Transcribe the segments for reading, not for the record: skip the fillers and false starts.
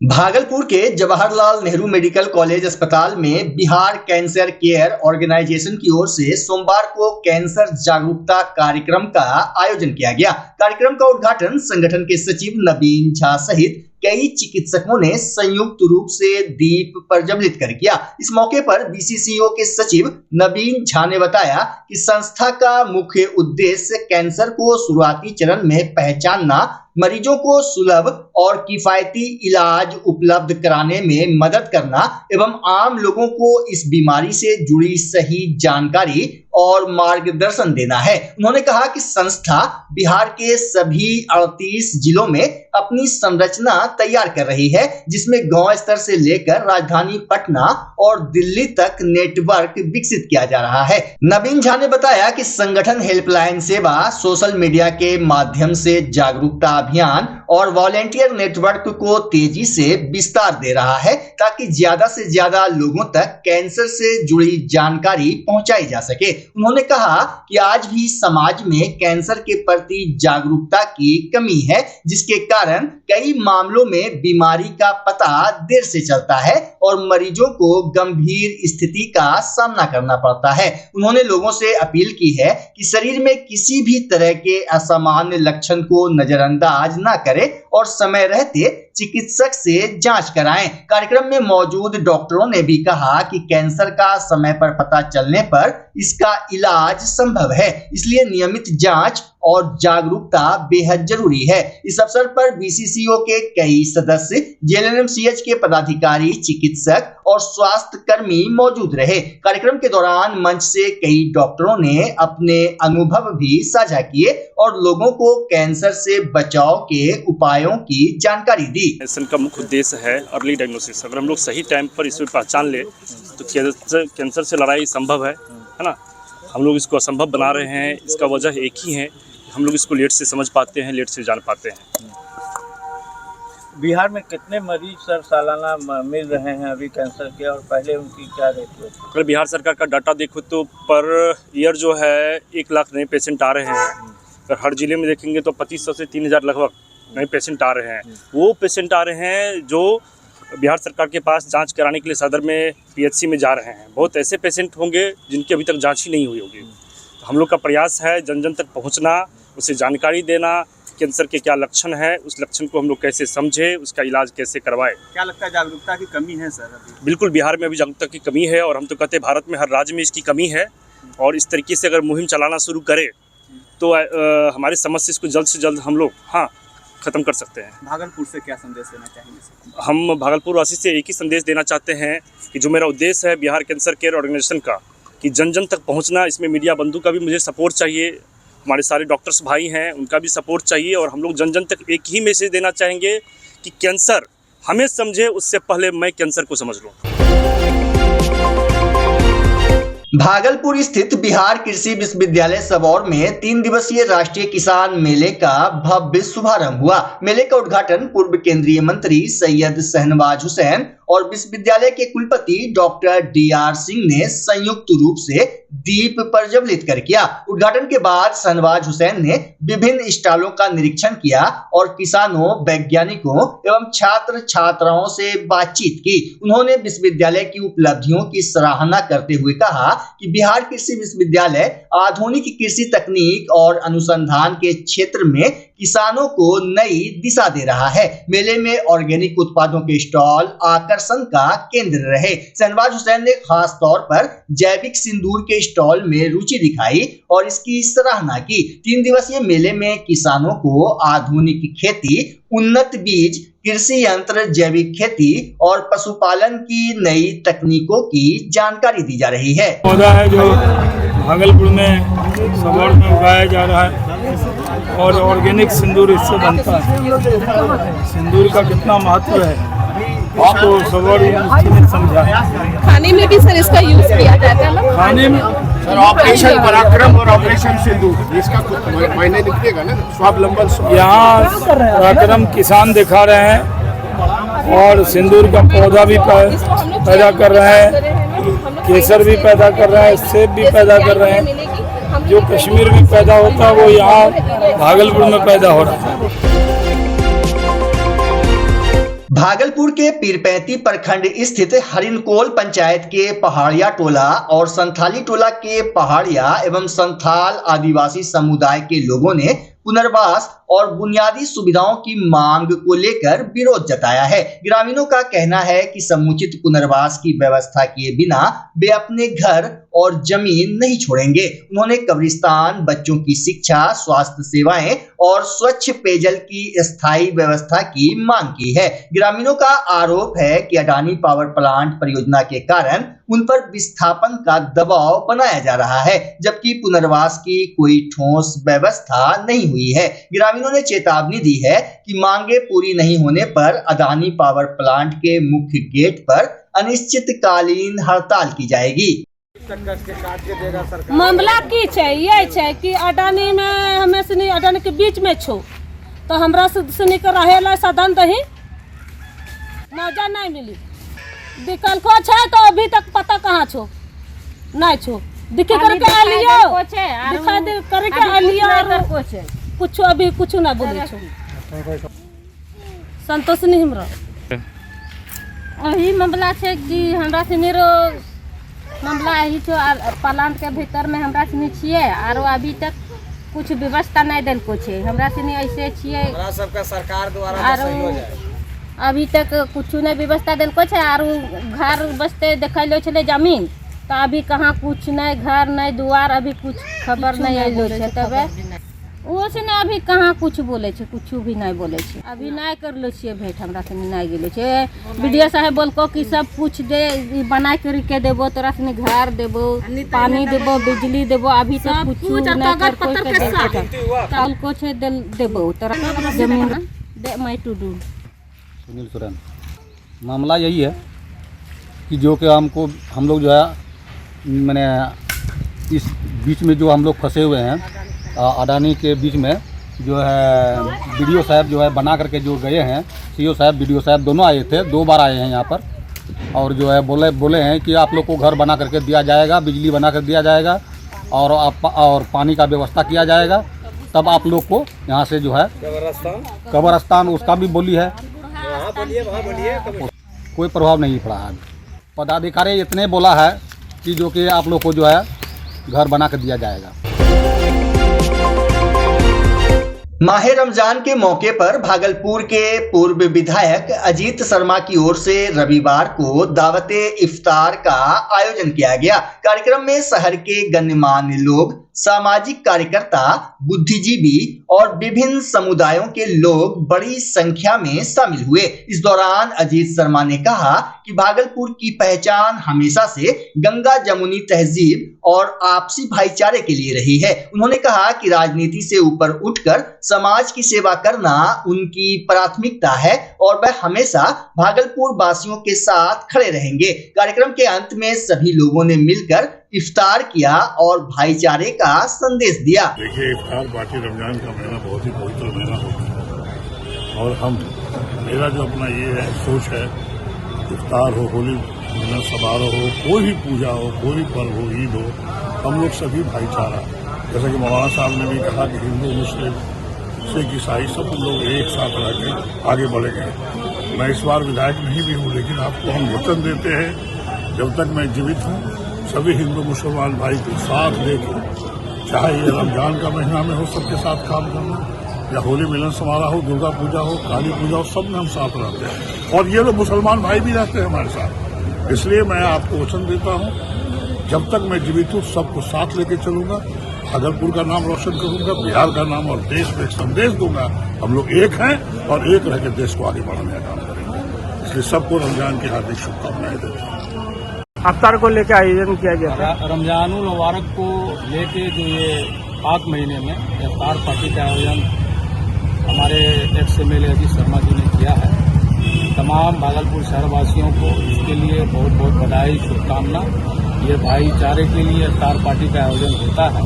भागलपुर के Jawaharlal Nehru medical college अस्पताल में बिहार कैंसर केयर ऑर्गेनाइजेशन की ओर से सोमवार को कैंसर जागरूकता कार्यक्रम का आयोजन किया गया। कार्यक्रम का उद्घाटन संगठन के सचिव नवीन झा सहित कई चिकित्सकों ने संयुक्त रूप से दीप प्रज्वलित कर किया। इस मौके पर बीसीसीओ के सचिव नवीन झा ने बताया कि संस्था का मुख्य उद्देश्य कैंसर को शुरुआती चरण में पहचानना, मरीजों को सुलभ और किफायती इलाज उपलब्ध कराने में मदद करना एवं आम लोगों को इस बीमारी से जुड़ी सही जानकारी और मार्गदर्शन देना है। उन्होंने कहा कि संस्था बिहार के सभी 38 जिलों में अपनी संरचना तैयार कर रही है, जिसमें गांव स्तर से लेकर राजधानी पटना और दिल्ली तक नेटवर्क विकसित किया जा रहा है। नवीन झा ने बताया कि संगठन हेल्पलाइन सेवा, सोशल मीडिया के माध्यम से जागरूकता अभियान और वॉलेंटियर नेटवर्क को तेजी से विस्तार दे रहा है, ताकि ज्यादा से ज्यादा लोगों तक कैंसर से जुड़ी जानकारी पहुंचाई जा सके। उन्होंने कहा कि आज भी समाज में कैंसर के प्रति जागरूकता की कमी है, जिसके कारण कई मामलों में बीमारी का पता देर से चलता है और मरीजों को गंभीर स्थिति का सामना करना पड़ता है। उन्होंने लोगों से अपील की है कि शरीर में किसी भी तरह के असामान्य लक्षण को नजरअंदाज न करें और समय रहते चिकित्सक से जांच कराएं। कार्यक्रम में मौजूद डॉक्टरों ने भी कहा कि कैंसर का समय पर पता चलने पर इसका इलाज संभव है, इसलिए नियमित जांच और जागरूकता बेहद जरूरी है। इस अवसर पर बीसीसीओ के कई सदस्य, जेएलएनएमसीएच के पदाधिकारी, चिकित्सक और स्वास्थ्य कर्मी मौजूद रहे। कार्यक्रम के दौरान मंच से कई डॉक्टरों ने अपने अनुभव भी साझा किए और लोगों को कैंसर से बचाव के उपायों की जानकारी दी। कैंसर का मुख्य उद्देश्य है अर्ली डायग्नोसिस। अगर हम लोग सही टाइम पर इसमें पहचान ले तो कैंसर से लड़ाई संभव है ना। हम लोग इसको असंभव बना रहे हैं, इसका वजह एक ही है, हम लोग इसको लेट से समझ पाते हैं, लेट से जान पाते हैं। बिहार में कितने मरीज सर सालाना मिल रहे हैं अभी कैंसर के, और पहले उनकी क्या रेट है? अगर बिहार सरकार का डाटा देखो तो पर ईयर जो है 1 लाख नए पेशेंट आ रहे हैं। अगर हर जिले में देखेंगे तो 2500 से 3000 लगभग नए पेशेंट आ रहे हैं। वो पेशेंट आ रहे हैं जो बिहार सरकार के पास जांच कराने के लिए सदर में पीएचसी में जा रहे हैं। बहुत ऐसे पेशेंट होंगे जिनकी अभी तक जांच ही नहीं हुई होगी। तो हम लोग का प्रयास है जन जन तक पहुंचना, उसे जानकारी देना, कैंसर के क्या लक्षण है, उस लक्षण को हम लोग कैसे समझे, उसका इलाज कैसे करवाए। क्या लगता है जागरूकता की कमी है सर अभी? बिल्कुल, बिहार में अभी जागरूकता की कमी है और हम तो कहते हैं भारत में हर राज्य में इसकी कमी है। और इस तरीके से अगर मुहिम चलाना शुरू करें तो हमारी समस्या इसको जल्द से जल्द हम लोग खत्म कर सकते हैं। भागलपुर से क्या संदेश देना चाहेंगे? हम भागलपुर वासी से एक ही संदेश देना चाहते हैं कि जो मेरा उद्देश्य है बिहार कैंसर केयर ऑर्गेनाइजेशन का, कि जन जन तक पहुंचना, इसमें मीडिया बंधु का भी मुझे सपोर्ट चाहिए, हमारे सारे डॉक्टर्स भाई हैं उनका भी सपोर्ट चाहिए। और हम लोग जन जन तक एक ही मैसेज देना चाहेंगे कि कैंसर हमें समझे उससे पहले मैं कैंसर को समझ लूँ। भागलपुर स्थित बिहार कृषि विश्वविद्यालय सबौर में 3 दिवसीय राष्ट्रीय किसान मेले का भव्य शुभारंभ हुआ। मेले का उद्घाटन पूर्व केंद्रीय मंत्री सैयद शहनवाज हुसैन और विश्वविद्यालय के कुलपति डॉक्टर डीआर सिंह ने संयुक्त रूप से दीप प्रज्वलित कर किया। उद्घाटन के बाद शहनवाज हुसैन ने विभिन्न स्टॉलों का निरीक्षण किया और किसानों, वैज्ञानिकों एवं छात्र छात्राओं से बातचीत की। उन्होंने विश्वविद्यालय की उपलब्धियों की सराहना करते हुए कहा कि बिहार कृषि विश्वविद्यालय आधुनिक कृषि तकनीक और अनुसंधान के क्षेत्र में किसानों को नई दिशा दे रहा है। मेले में ऑर्गेनिक उत्पादों के स्टॉल आकर्षण का केंद्र रहे। शहनवाज हुसैन ने खास तौर पर जैविक सिंदूर के स्टॉल में रुचि दिखाई और इसकी सराहना की। 3 दिवसीय मेले में किसानों को आधुनिक खेती, उन्नत बीज, कृषि यंत्र, जैविक खेती और पशुपालन की नई तकनीकों की जानकारी दी जा रही है। पौधा है जो भागलपुर में सबौर में उगाया जा रहा है और ऑर्गेनिक सिंदूर इससे बनता है। सिंदूर का कितना महत्व है आपको सबौर ने समझा। खाने में भी सर इसका यूज किया जाता है ना? खाने में सर ऑपरेशन पराक्रम और ऑपरेशन सिंदूर इसका कुछ मायने निकलेगा ना। स्वावलंबन यहाँ पराक्रम किसान दिखा रहे हैं और सिंदूर का पौधा भी पैदा कर रहे हैं, केसर भी पैदा कर रहे हैं, सेब भी पैदा कर रहे हैं। जो कश्मीर में पैदा होता है वो यहाँ भागलपुर में पैदा हो रहा है। भागलपुर के पीरपैंती प्रखंड स्थित हरिनकोल पंचायत के पहाड़िया टोला और संथाली टोला के पहाड़िया एवं संथाल आदिवासी समुदाय के लोगों ने पुनर्वास और बुनियादी सुविधाओं की मांग को लेकर विरोध जताया है। ग्रामीणों का कहना है कि समुचित पुनर्वास की व्यवस्था किए बिना वे अपने घर और जमीन नहीं छोड़ेंगे। उन्होंने कब्रिस्तान, बच्चों की शिक्षा, स्वास्थ्य सेवाएं और स्वच्छ पेयजल की स्थायी व्यवस्था की मांग की है। ग्रामीणों का आरोप है कि अडानी पावर प्लांट परियोजना के कारण उन पर विस्थापन का दबाव बनाया जा रहा है, जबकि पुनर्वास की कोई ठोस व्यवस्था नहीं हुई है। ग्रामीणों ने चेतावनी दी है कि मांगे पूरी नहीं होने पर अडानी पावर प्लांट के मुख्य गेट पर अनिश्चितकालीन हड़ताल की जाएगी। मामला की छै ये छै कि अडानी में हमें सनी अडानी के बीच में छो तो हमरा सनी के रहेला साधन दही मौजा नहीं मिली। दिक्कत को छै तो अभी तक पता कहाँ छो नहीं छो दिखी करके आलियो दिखा दे करके आलियो कुछ अभी कुछ ना बोले छो संतोष नहीं हमरा वही मामला छै कि हमरा सनी रो मामला यही छो प्लांट के भीतर में हमरा सनी छिए और अभी तक कुछ व्यवस्था नहीं देलको छे। हमरा सनी ऐसे छिए हमरा सबका सरकार द्वारा सही हो जाए अभी तक कुछ नहीं व्यवस्था देलको छे और घर बसते देखैलो छले जमीन तो अभी कहाँ कुछ नहीं घर नहीं द्वार अभी कुछ खबर नहीं आइलो छे। तबे वो से ना अभी कहाँ कुछ बोले छे कुछ भी नहीं बोले छे अभी नहीं करलो छे भेंट हमरा सनी नहीं गेलो छे। वीडियो साहब बोलको कि सब कुछ दे बना के देबो तोरा सनी घर देबो पानी देबो बिजली देबो अभी तक कुछ नहीं कर कोई को छे देबो तोरा जमीन दे मैं टू डू। सुनील सोरेन मामला यही है कि जो कि हम लोग जो है मैंने इस बीच में जो हम लोग फंसे हुए हैं अडानी के बीच में जो है वीडियो साहब जो है बना करके जो गए हैं सीओ साहब वीडियो साहब दोनों आए थे 2 बार आए हैं यहाँ पर और जो है बोले हैं कि आप लोग को घर बना करके दिया जाएगा बिजली बना कर दिया जाएगा और पानी का व्यवस्था किया जाएगा तब आप लोग को यहाँ से जो है कब्रिस्तान उसका भी बोली है कोई प्रभाव नहीं पड़ा है। पदाधिकारी इतने बोला है कि जो कि आप लोग को जो है घर बना कर दिया जाएगा। माहे रमजान के मौके पर भागलपुर के पूर्व विधायक अजीत शर्मा की ओर से रविवार को दावते इफ्तार का आयोजन किया गया। कार्यक्रम में शहर के गणमान्य लोग, सामाजिक कार्यकर्ता, बुद्धिजीवी और विभिन्न समुदायों के लोग बड़ी संख्या में शामिल हुए। इस दौरान अजीत शर्मा ने कहा कि भागलपुर की पहचान हमेशा से गंगा जमुनी तहजीब और आपसी भाईचारे के लिए रही है। उन्होंने कहा कि राजनीति से ऊपर उठकर समाज की सेवा करना उनकी प्राथमिकता है और वह हमेशा भागलपुर वासियों के साथ खड़े रहेंगे। कार्यक्रम के अंत में सभी लोगों ने मिलकर इफ्तार किया और भाईचारे का संदेश दिया। देखिए, इफ्तार पार्टी रमजान का महीना बहुत ही पवित्र महीना होता है और मेरा जो अपना ये है सोच है, इफ्तार हो, होली मिलन समारोह हो, कोई भी पूजा हो, कोई भी पर्व हो, ईद हो, हम लोग सभी भाईचारा, जैसा कि मौलाना साहब ने भी कहा कि हिंदू मुस्लिम सिख ईसाई सब लोग एक साथ रह के आगे बढ़ेंगे। मैं इस बार विधायक नहीं भी हूँ, लेकिन आपको हम वचन देते हैं जब तक मैं जीवित हूँ सभी हिंदू मुसलमान भाई को साथ लेकर, चाहे ये रमजान का महीना में हो सबके साथ काम करना, या होली मिलन समारोह हो, दुर्गा पूजा हो, काली पूजा हो, सब में हम साथ रहते हैं और ये लोग मुसलमान भाई भी रहते हैं हमारे साथ। इसलिए मैं आपको वचन देता हूँ जब तक मैं जीवित हूँ सबको साथ लेके चलूंगा, भागलपुर का नाम रोशन करूंगा, बिहार का नाम और देश में एक संदेश दूंगा हम लोग एक हैं और एक रह के देश को आगे बढ़ाने का काम करेंगे। इसलिए सबको रमजान की हार्दिक शुभकामनाएं देता हूँ। अफ्तार को लेकर आयोजन किया गया था। रमजानुल मुबारक को लेके जो ये पाक महीने में इफ्तार पार्टी का आयोजन हमारे एक्स-एमएलए अजीत शर्मा जी ने किया है। तमाम भागलपुर शहरवासियों को इसके लिए बहुत बहुत बधाई, शुभकामना। ये भाईचारे के लिए इफ्तार पार्टी का आयोजन होता है,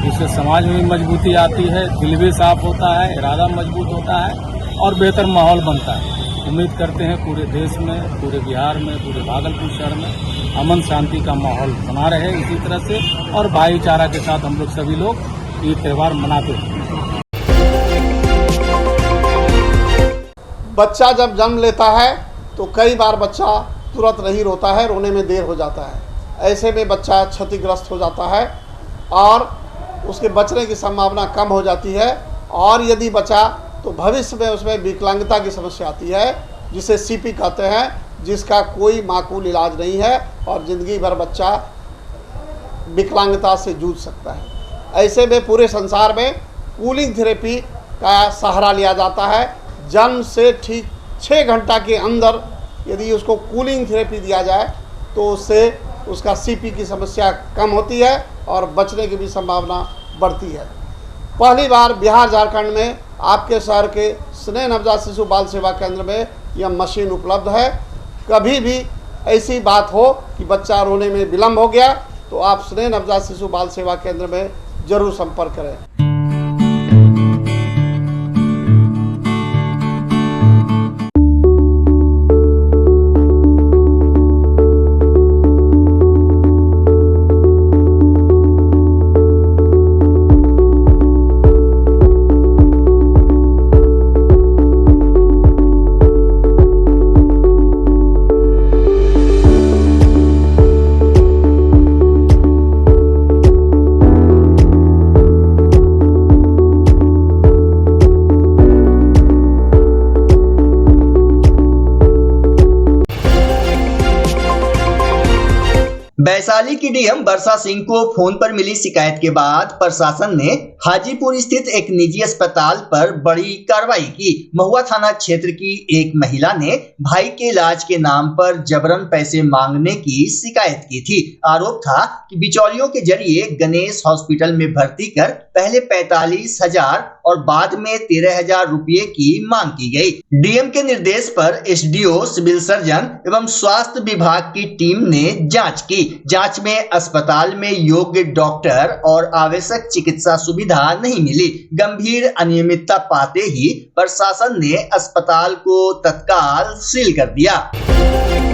इससे समाज में मजबूती आती है, दिल भी साफ होता है, इरादा मजबूत होता है और बेहतर माहौल बनता है। उम्मीद करते हैं पूरे देश में, पूरे बिहार में, पूरे भागलपुर शहर में अमन शांति का माहौल बना रहे इसी तरह से और भाईचारा के साथ हम लोग सभी लोग ये त्यौहार मनाते हैं। बच्चा जब जन्म लेता है तो कई बार बच्चा तुरंत नहीं रोता है, रोने में देर हो जाता है। ऐसे में बच्चा क्षतिग्रस्त हो जाता है और उसके बचने की संभावना कम हो जाती है। और यदि बचा तो भविष्य में उसमें विकलांगता की समस्या आती है, जिसे सीपी कहते हैं, जिसका कोई माकूल इलाज नहीं है और ज़िंदगी भर बच्चा विकलांगता से जूझ सकता है। ऐसे में पूरे संसार में कूलिंग थेरेपी का सहारा लिया जाता है। जन्म से ठीक 6 घंटा के अंदर यदि उसको कूलिंग थेरेपी दिया जाए तो उससे उसका सीपी की समस्या कम होती है और बचने की भी संभावना बढ़ती है। पहली बार बिहार झारखंड में आपके शहर के स्नेह नवजात शिशु बाल सेवा केंद्र में यह मशीन उपलब्ध है। कभी भी ऐसी बात हो कि बच्चा रोने में विलम्ब हो गया तो आप स्नेह नवजात शिशु बाल सेवा केंद्र में जरूर संपर्क करें। वैशाली की डीएम वर्षा सिंह को फोन पर मिली शिकायत के बाद प्रशासन ने हाजीपुर स्थित एक निजी अस्पताल पर बड़ी कार्रवाई की। महुआ थाना क्षेत्र की एक महिला ने भाई के इलाज के नाम पर जबरन पैसे मांगने की शिकायत की थी। आरोप था कि बिचौलियों के जरिए गणेश हॉस्पिटल में भर्ती कर पहले 45,000 और बाद में 13,000 रुपये की मांग की गई। डीएम के निर्देश पर एसडीओ, सिविल सर्जन एवं स्वास्थ्य विभाग की टीम ने जांच की। जांच में अस्पताल में योग्य डॉक्टर और आवश्यक चिकित्सा सुविधा नहीं मिली। गंभीर अनियमितता पाते ही प्रशासन ने अस्पताल को तत्काल सील कर दिया।